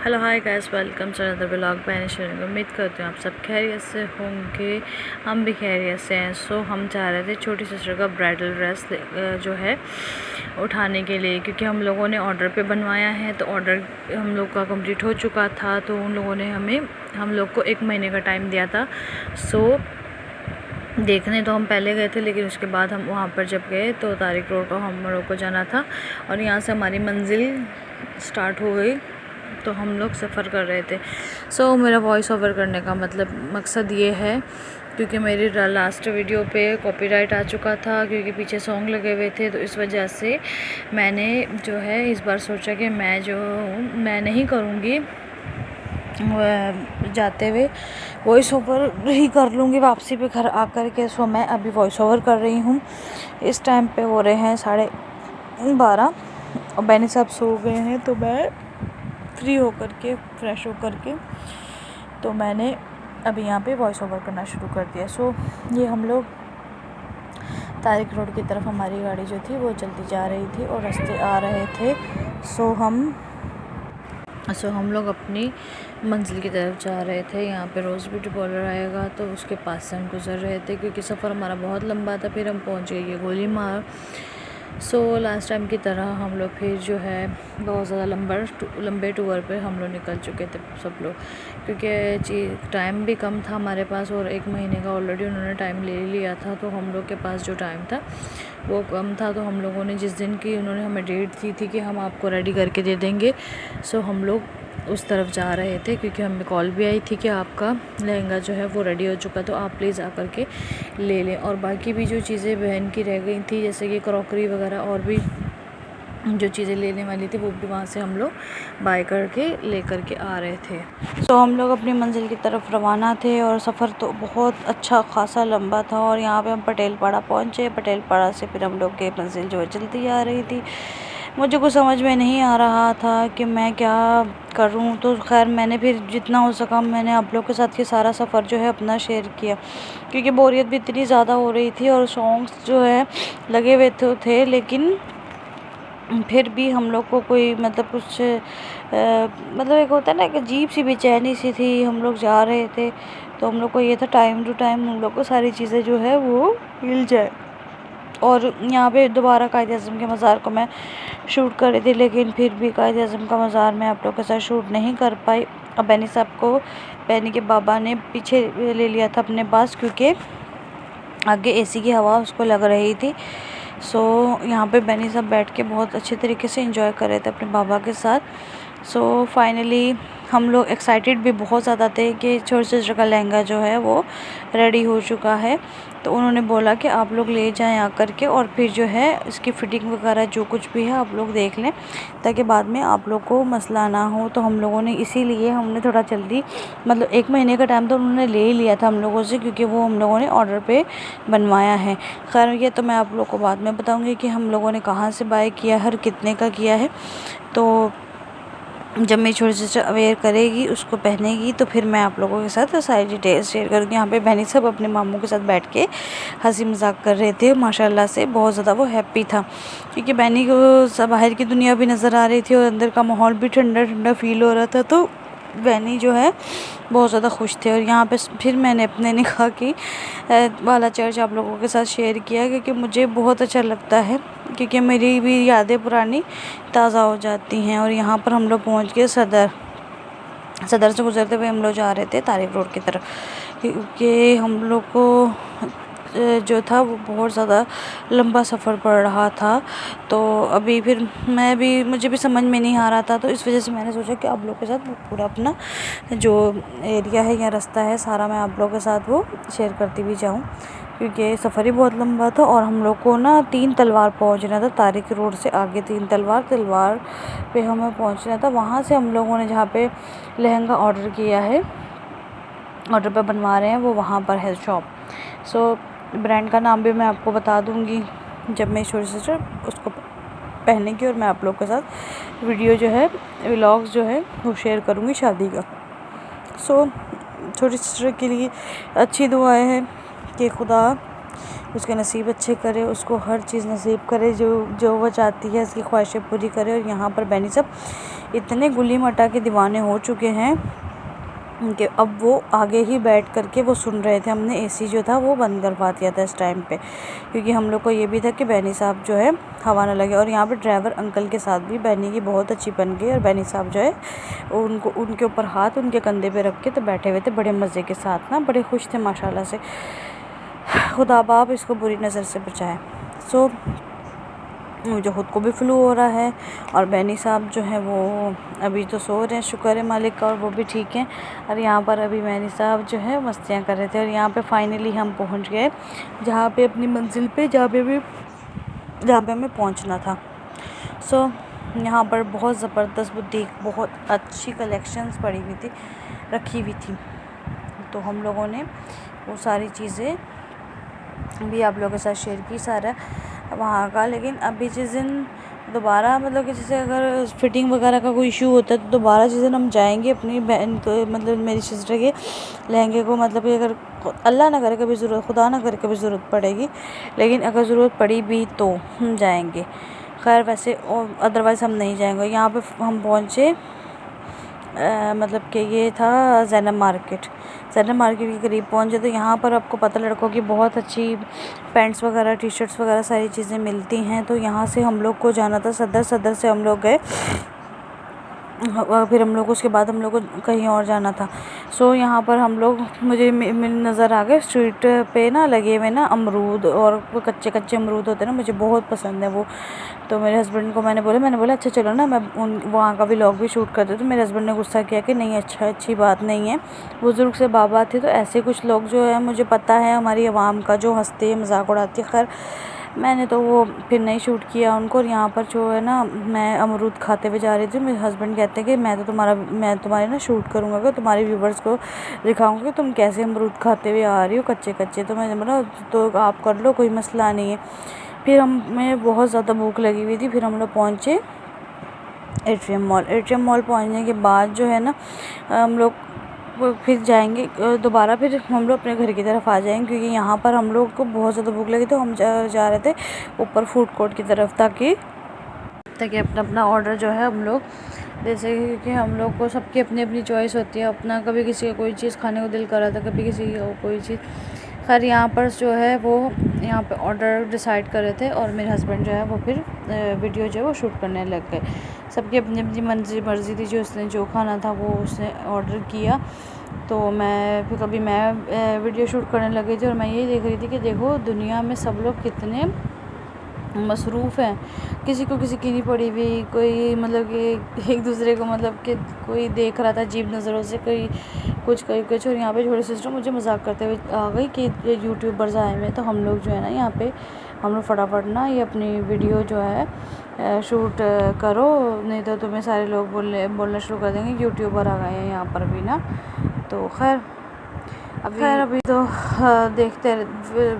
Hello hi guys, welcome to another blog by Sharan. उम्मीद करती हूँ आप सब खैरियत से होंगे। हम भी खैरियत से हैं। सो हम चाह रहे थे छोटी सिस्टर का ब्राइडल ड्रेस जो है उठाने के लिए, क्योंकि हम लोगों ने ऑर्डर पे बनवाया है, तो ऑर्डर हम लोग का कंप्लीट हो चुका था। तो उन लोगों ने हम लोग को 1 महीने का टाइम दिया था। सो देखने तो हम पहले गए थे, लेकिन उसके बाद हम वहाँ पर जब गए तो तारिक रोड को हम लोग को जाना था और यहाँ से हमारी मंजिल स्टार्ट हो गई। तो हम लोग सफ़र कर रहे थे। सो मेरा वॉइस ओवर करने का मकसद ये है, क्योंकि मेरी लास्ट वीडियो पे कॉपीराइट आ चुका था, क्योंकि पीछे सॉन्ग लगे हुए थे। तो इस वजह से मैंने जो है इस बार सोचा कि मैं नहीं करूँगी जाते हुए, वॉइस ओवर ही कर लूँगी वापसी पे घर आकर के। सो मैं अभी वॉइस ओवर कर रही हूँ। इस टाइम पे हो रहे हैं 12:30 और बैनी साहब सो गए हैं। तो मैं फ्री होकर के फ्रेश होकर के तो मैंने अभी यहाँ पे वॉइस ओवर करना शुरू कर दिया। सो ये हम लोग तारिक रोड की तरफ हमारी गाड़ी जो थी वो चलती जा रही थी और रास्ते आ रहे थे। सो हम लोग अपनी मंजिल की तरफ जा रहे थे। यहाँ पे रोज़ ब्यूटी पार्लर आएगा, तो उसके पास से हम गुजर रहे थे, क्योंकि सफ़र हमारा बहुत लंबा था। फिर हम पहुँच गए ये गोली मार। सो लास्ट टाइम की तरह हम लोग फिर जो है बहुत ज़्यादा लंबे टूर पे हम लोग निकल चुके थे सब लोग, क्योंकि टाइम भी कम था हमारे पास और 1 महीने का ऑलरेडी उन्होंने टाइम ले लिया था। तो हम लोग के पास जो टाइम था वो कम था। तो हम लोगों ने जिस दिन की उन्होंने हमें डेट दी थी कि हम आपको रेडी करके दे देंगे, सो हम लोग उस तरफ जा रहे थे, क्योंकि हमें कॉल भी आई थी कि आपका लहंगा जो है वो रेडी हो चुका, तो आप प्लीज़ आकर के ले लें। और बाकी भी जो चीज़ें बहन की रह गई थी, जैसे कि क्रॉकरी वगैरह और भी जो चीज़ें लेने वाली थी, वो भी वहाँ से हम लोग बाय करके लेकर के आ रहे थे। सो हम लोग अपनी मंजिल की तरफ रवाना थे और सफ़र तो बहुत अच्छा खासा लंबा था। और यहाँ पे हम पटेलपाड़ा पहुँचे। पटेलपाड़ा से फिर हम लोग की मंजिल जो है चलती आ रही थी। मुझे कुछ समझ में नहीं आ रहा था कि मैं क्या करूं। तो खैर मैंने फिर जितना हो सका मैंने आप लोग के साथ ये सारा सफ़र जो है अपना शेयर किया, क्योंकि बोरियत भी इतनी ज़्यादा हो रही थी और सॉन्ग्स जो है लगे हुए थे, लेकिन फिर भी हम लोग को कोई मतलब कुछ मतलब एक होता है ना कि अजीब सी बेचैनी सी थी। हम लोग जा रहे थे तो हम लोग को ये था टाइम टू टाइम हम लोग को सारी चीज़ें जो है वो मिल जाए। और यहाँ पे दोबारा कायद-ए-आज़म के मज़ार को मैं शूट कर रही थी, लेकिन फिर भी कायद-ए-आज़म का मज़ार मैं आप लोग के साथ शूट नहीं कर पाई। और बैनी साहब को बैनी के बाबा ने पीछे ले लिया था अपने पास, क्योंकि आगे एसी की हवा उसको लग रही थी। सो यहाँ पे बैनी साहब बैठ के बहुत अच्छे तरीके से एंजॉय कर रहे थे अपने बाबा के साथ। सो फाइनली हम लोग एक्साइटेड भी बहुत ज़्यादा थे कि छोटी सिस्टर का लहंगा जो है वो रेडी हो चुका है। तो उन्होंने बोला कि आप लोग ले जाएं आकर के, और फिर जो है इसकी फ़िटिंग वगैरह जो कुछ भी है आप लोग देख लें, ताकि बाद में आप लोग को मसला ना हो। तो हम लोगों ने इसीलिए हमने थोड़ा जल्दी, मतलब 1 महीने का टाइम तो उन्होंने ले ही लिया था हम लोगों से, क्योंकि वो हम लोगों ने ऑर्डर पे बनवाया है। खैर ये तो मैं आप लोग को बाद में बताऊँगी कि हम लोगों ने कहाँ से बाय किया है और कितने का किया है। तो जब मेरी छोटी सिस्टर अवेयर करेगी, उसको पहनेगी, तो फिर मैं आप लोगों के साथ सारी डिटेल्स शेयर करूँगी। यहाँ पे बहनी सब अपने मामू के साथ बैठ के हंसी मजाक कर रहे थे। माशाल्लाह से बहुत ज़्यादा वो हैप्पी था, क्योंकि बहनी को सब बाहर की दुनिया भी नज़र आ रही थी और अंदर का माहौल भी ठंडा ठंडा फील हो रहा था। तो बहनी जो है बहुत ज़्यादा खुश थे। और यहाँ पे फिर मैंने अपने निकाह की वाला चर्च आप लोगों के साथ शेयर किया, क्योंकि मुझे बहुत अच्छा लगता है, क्योंकि मेरी भी यादें पुरानी ताज़ा हो जाती हैं। और यहाँ पर हम लोग पहुँच गए सदर से गुजरते हुए हम लोग जा रहे थे तारिक रोड की तरफ, क्योंकि हम लोग को जो था वो बहुत ज़्यादा लंबा सफ़र पड़ रहा था। तो अभी फिर मुझे भी समझ में नहीं आ रहा था, तो इस वजह से मैंने सोचा कि आप लोग के साथ वो पूरा अपना जो एरिया है या रास्ता है सारा मैं आप लोग के साथ वो शेयर करती भी जाऊँ, क्योंकि सफ़र ही बहुत लंबा था। और हम लोग को ना 3 तलवार पहुंचना था। तारिक रोड से आगे 3 तलवार पे हमें पहुंचना था। वहाँ से हम लोगों ने जहाँ पे लहंगा ऑर्डर किया है, ऑर्डर पे बनवा रहे हैं, वो वहाँ पर है शॉप। सो ब्रांड का नाम भी मैं आपको बता दूँगी जब मेरी छोटी सिस्टर उसको पहनेगी, और मैं आप लोग के साथ वीडियो जो है व्लॉग्स जो है वो शेयर करूँगी शादी का। सो छोटी सिस्टर के लिए अच्छी दुआएं हैं कि खुदा उसके नसीब अच्छे करे, उसको हर चीज़ नसीब करे जो जो वो चाहती है, उसकी ख्वाहिशें पूरी करे। और यहाँ पर बैनी साहब इतने गुली मटा के दीवाने हो चुके हैं कि अब वो आगे ही बैठ कर के वो सुन रहे थे। हमने एसी जो था वो बंद करवा दिया था इस टाइम पे, क्योंकि हम लोग को ये भी था कि बैनी साहब जो है हवा ना लगे। और यहाँ पे ड्राइवर अंकल के साथ भी बैनी की बहुत अच्छी बन गई, और बैनी साहब जो है उनको उनके ऊपर हाथ उनके कंधे पे रख के तो बैठे हुए थे बड़े मज़े के साथ ना, बड़े खुश थे माशाल्लाह से। खुदा बाप इसको बुरी नज़र से बचाए। सो मुझे ख़ुद को भी फ्लू हो रहा है, और बैनी साहब जो है वो अभी तो सो रहे हैं, शुक्र है मालिक का, और वो भी ठीक हैं। और यहाँ पर अभी बैनी साहब जो है मस्तियाँ कर रहे थे। और यहाँ पे फाइनली हम पहुँच गए जहाँ पे अपनी मंजिल पे, जहाँ पे हमें पहुँचना था। सो यहाँ पर बहुत ज़बरदस्त बुटीक, बहुत अच्छी कलेक्शंस पड़ी हुई थी, रखी हुई थी। तो हम लोगों ने वो सारी चीज़ें भी आप लोगों के साथ शेयर की सारा वहाँ का। लेकिन अभी जिस दिन दोबारा मतलब कि जैसे अगर फिटिंग वगैरह का कोई इशू होता है तो दोबारा जिस दिन हम जाएंगे अपनी बहन को, मतलब मेरी सिस्टर के लहंगे को, मतलब कि अगर अल्लाह ना करे कभी ज़रूरत, खुदा ना करे कभी ज़रूरत पड़ेगी, लेकिन अगर ज़रूरत पड़ी भी तो हम जाएंगे। खैर वैसे और अदरवाइज़ हम नहीं जाएंगे। यहाँ पे हम पहुँचे मतलब कि ये था ज़ैनब मार्केट के करीब पहुँचे। तो यहाँ पर आपको पता लड़कों की बहुत अच्छी पैंट्स वगैरह, टी शर्ट्स वगैरह सारी चीज़ें मिलती हैं। तो यहाँ से हम लोग को जाना था सदर से हम लोग गए, फिर हम लोग उसके बाद हम लोग को कहीं और जाना था। सो यहाँ पर हम लोग मुझे नज़र आ गए स्ट्रीट पे ना लगे हुए ना अमरूद, और वो कच्चे अमरूद होते हैं ना, मुझे बहुत पसंद है वो। तो मेरे हस्बैंड को मैंने बोला अच्छा चलो ना मैं वहाँ का व्लॉग भी शूट करती हूँ। तो मेरे हस्बैंड ने गुस्सा किया कि नहीं अच्छी बात नहीं है, बुज़ुर्ग से बाबा थे तो ऐसे कुछ लोग जो है, मुझे पता है हमारी आवाम का जो हंसते हैं मजाक उड़ाती है। खैर मैंने तो वो फिर नहीं शूट किया उनको। और यहाँ पर जो है ना मैं अमरूद खाते हुए जा रही थी, मेरे हस्बैंड कहते हैं कि मैं तुम्हारे ना शूट करूँगा, कि तुम्हारे व्यूवर्स को दिखाऊँगी कि तुम कैसे अमरूद खाते हुए आ रही हो कच्चे। तो मैंने बोला तो आप कर लो, कोई मसला नहीं है। फिर हमें बहुत ज़्यादा भूख लगी हुई थी। फिर हम लोग पहुँचे एट्रियम मॉल पहुँचने के बाद जो है ना हम लोग फिर जाएंगे दोबारा, फिर हम लोग अपने घर की तरफ आ जाएंगे, क्योंकि यहाँ पर हम लोग को बहुत ज़्यादा भूख लगी। तो हम जा रहे थे ऊपर फूड कोर्ट की तरफ, ताकि अपना ऑर्डर जो है हम लोग जैसे, क्योंकि हम लोग को सबकी अपनी अपनी चॉइस होती है अपना, कभी किसी का कोई चीज़ खाने को दिल कर रहा था, कभी किसी का कोई चीज़। खैर यहाँ पर जो है वो यहाँ पे ऑर्डर डिसाइड कर रहे थे, और मेरे हस्बैंड जो है वो फिर वीडियो जो है वो शूट करने लग गए। सबकी अपनी अपनी मर्ज़ी थी, जो उसने जो खाना था वो उसने ऑर्डर किया। तो कभी मैं वीडियो शूट करने लगी थी, और मैं यही देख रही थी कि देखो दुनिया में सब लोग कितने मसरूफ़ हैं, किसी को किसी की नहीं पड़ी हुई, कोई मतलब कि एक दूसरे को मतलब कि कोई देख रहा था अजीब नज़रों से, कोई कुछ। और यहाँ पे छोटी सिस्टर मुझे मजाक करते हुए आ गई कि यूट्यूबर्स आए हुए, तो हम लोग जो है ना यहाँ पे हम लोग फटाफट ना ये अपनी वीडियो जो है शूट करो, नहीं तो तुम्हें सारे लोग बोलना शुरू कर देंगे यूट्यूबर आ गए हैं यहाँ पर भी ना। तो खैर अभी तो देखते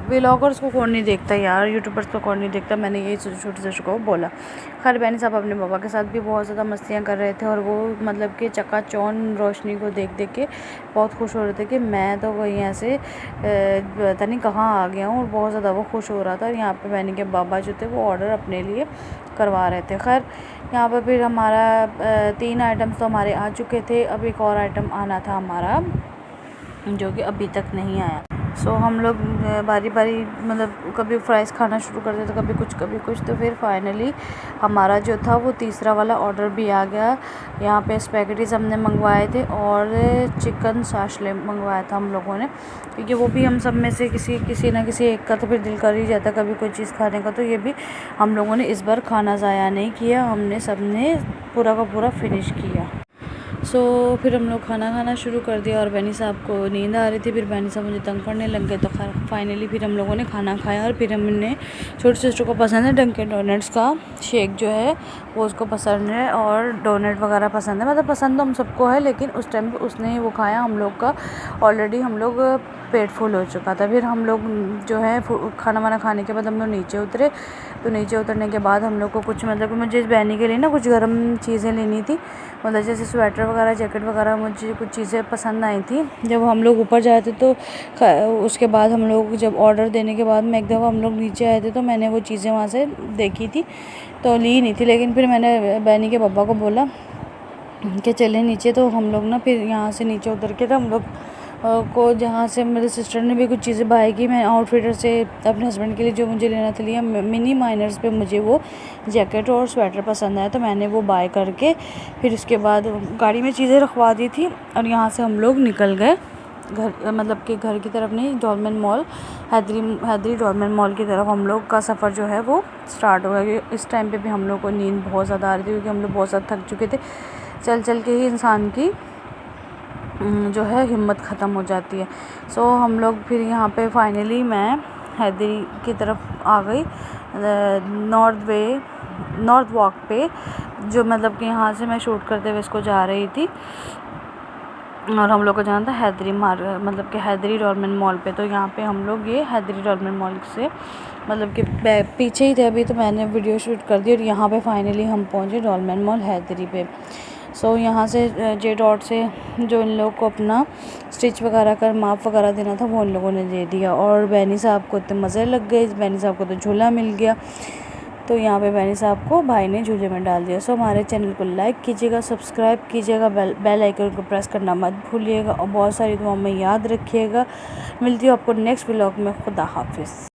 व्लॉगर्स को कौन नहीं देखता यार, यूट्यूबर्स को कौन नहीं देखता, मैंने यही छोटे सिस्टर को बोला। खैर बैनी साहब अपने पापा के साथ भी बहुत ज़्यादा मस्तियाँ कर रहे थे, और वो मतलब कि चकाचौंध रोशनी को देख के बहुत खुश हो रहे थे कि मैं तो वहीं ऐसे पता नहीं कहाँ आ गया हूँ, और बहुत ज़्यादा वो खुश हो रहा था। और यहाँ पर बैनी के बाबा जो थे वो ऑर्डर अपने लिए करवा रहे थे। खैर यहाँ पर फिर हमारा 3 आइटम्स तो हमारे आ चुके थे, अब एक और आइटम आना था हमारा जो कि अभी तक नहीं आया। सो हम लोग बारी मतलब कभी फ्राइज़ खाना शुरू करते थे, कभी कुछ। तो फिर फाइनली हमारा जो था वो तीसरा वाला ऑर्डर भी आ गया। यहाँ पे स्पैगेटीज़ हमने मंगवाए थे, और चिकन साशले मंगवाया था हम लोगों ने, क्योंकि वो भी हम सब में से किसी ना किसी एक का तो फिर दिल कर ही जाता कभी कोई चीज़ खाने का। तो ये भी हम लोगों ने इस बार खाना ज़ाया नहीं किया, हमने सब ने पूरा का पूरा फिनिश किया। सो फिर हम लोग खाना खाना शुरू कर दिया, और बैनी साहब को नींद आ रही थी, फिर बैनी साहब मुझे तंग करने लग गए। तो फाइनली फिर हम लोगों ने खाना खाया, और फिर हमने छोटी सिस्टर को पसंद है डंकिन डोनट्स का शेक जो है वो उसको पसंद है, और डोनट वगैरह पसंद है, मतलब पसंद तो हम सबको है, लेकिन उस टाइम पे उसने वो खाया। हम लोग का ऑलरेडी हम लोग पेट फुल हो चुका था। फिर हम लोग जो है खाना वाना खाने के बाद हम लोग नीचे उतरे। तो नीचे उतरने के बाद हम लोग को कुछ मतलब कि मुझे इस बहनी के लिए ना कुछ गर्म चीज़ें लेनी थी, मतलब जैसे स्वेटर स्वेटर वगैरह जैकेट वगैरह मुझे कुछ चीज़ें पसंद आई थी। जब हम लोग ऊपर जाए थे तो उसके बाद हम लोग जब ऑर्डर देने के बाद में एक दफ़ा हम लोग नीचे आए थे तो मैंने वो चीज़ें वहाँ से देखी थी तो ली नहीं थी, लेकिन फिर मैंने बैनी के पापा को बोला कि चले नीचे। तो हम लोग ना फिर यहाँ से नीचे उतर के तो हम लोग को जहाँ से मेरे सिस्टर ने भी कुछ चीज़ें बाय की। मैं आउटफिटर से अपने हस्बैंड के लिए जो मुझे लेना था लिया। मिनी माइनर्स पे मुझे वो जैकेट और स्वेटर पसंद आया तो मैंने वो बाय करके फिर उसके बाद गाड़ी में चीज़ें रखवा दी थी और यहाँ से हम लोग निकल गए घर, मतलब कि घर की तरफ नहीं, Dolmen Mall, Haidery Dolmen Mall की तरफ हम लोग का सफ़र जो है वो स्टार्ट हो गया। इस टाइम पे भी हम लोग को नींद बहुत ज़्यादा आ रही थी क्योंकि हम लोग बहुत ज़्यादा थक चुके थे। चल चल के ही इंसान की जो है हिम्मत ख़त्म हो जाती है। सो हम लोग फिर यहाँ पे फाइनली मैं हैदरी की तरफ आ गई, नॉर्थ वॉक पे, जो मतलब कि यहाँ से मैं शूट करते हुए इसको जा रही थी और हम लोग को जाना था हैदरी मतलब कि हैदरी डॉलमेन मॉल पे। तो यहाँ पे हम लोग ये हैदरी डॉलमेन मॉल से मतलब कि पीछे ही थे अभी, तो मैंने वीडियो शूट कर दी और यहाँ पे फाइनली हम पहुँचे डॉलमेन मॉल हैदरी पे। सो यहाँ से जे डॉट से जो इन लोगों को अपना स्टिच वगैरह कर माप वगैरह देना था वो इन लोगों ने दे दिया और बैनी साहब को इतने मज़े लग गए। बैनी साहब को तो झूला मिल गया, तो यहाँ पे बैनी साहब को भाई ने झूले में डाल दिया। सो हमारे चैनल को लाइक कीजिएगा, सब्सक्राइब कीजिएगा, बेल आइकन को प्रेस करना मत भूलिएगा और बहुत सारी दुआ में याद रखिएगा। मिलती हूँ आपको नेक्स्ट व्लॉग में। खुदा हाफिज़।